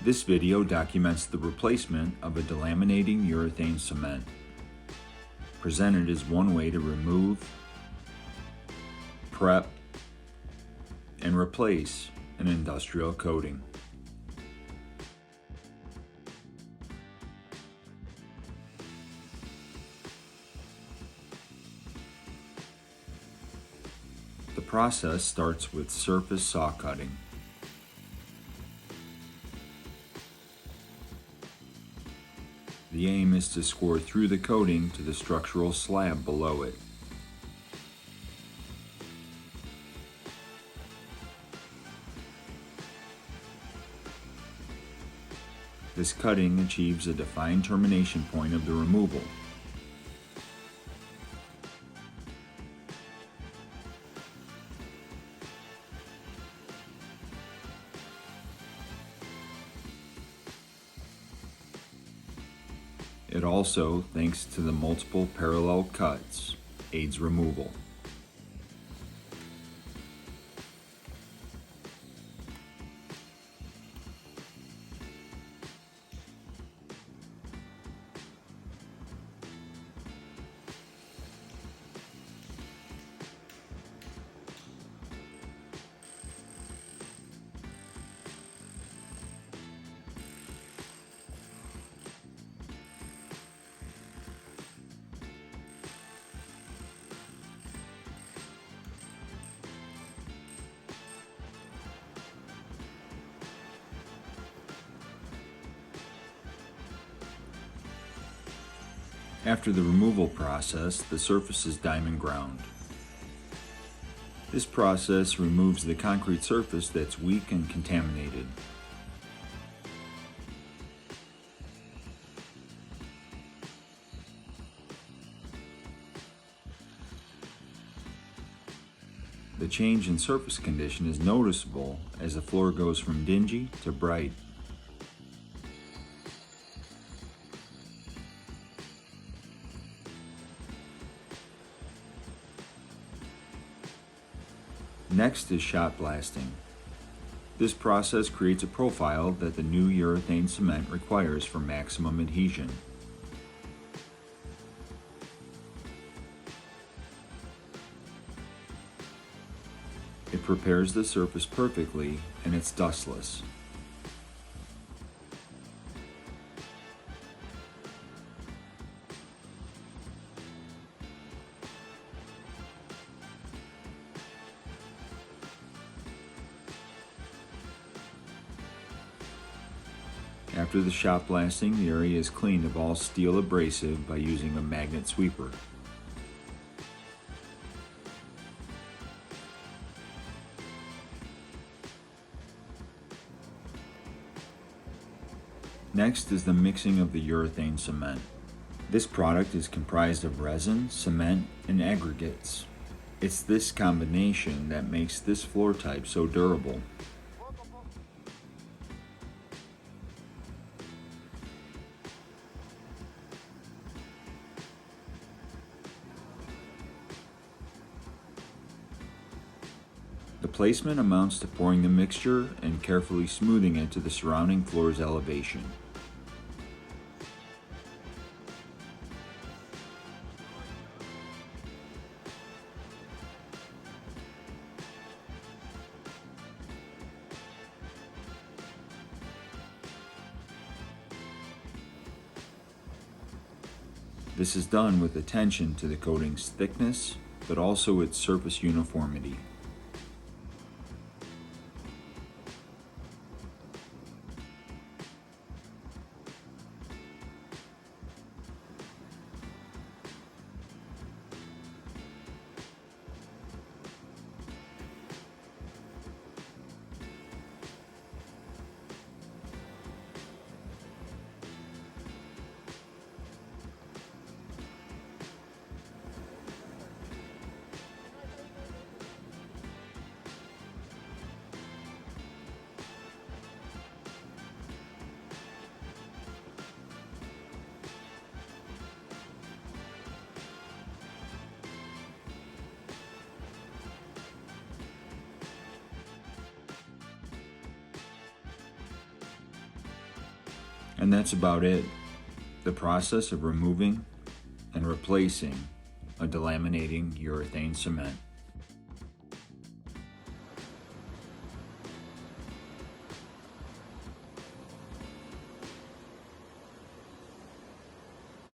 This video documents the replacement of a delaminating urethane cement, presented as one way to remove, prep, and replace an industrial coating. The process starts with surface saw cutting. The aim is to score through the coating to the structural slab below it. This cutting achieves a defined termination point of the removal. It also, thanks to the multiple parallel cuts, aids removal. After the removal process, the surface is diamond ground. This process removes the concrete surface that's weak and contaminated. The change in surface condition is noticeable as the floor goes from dingy to bright. Next is shot blasting. This process creates a profile that the new urethane cement requires for maximum adhesion. It prepares the surface perfectly and it's dustless. After the shot blasting, the area is cleaned of all steel abrasive by using a magnet sweeper. Next is the mixing of the urethane cement. This product is comprised of resin, cement, and aggregates. It's this combination that makes this floor type so durable. The placement amounts to pouring the mixture and carefully smoothing it to the surrounding floor's elevation. This is done with attention to the coating's thickness, but also its surface uniformity. And that's about it. The process of removing and replacing a delaminating urethane cement.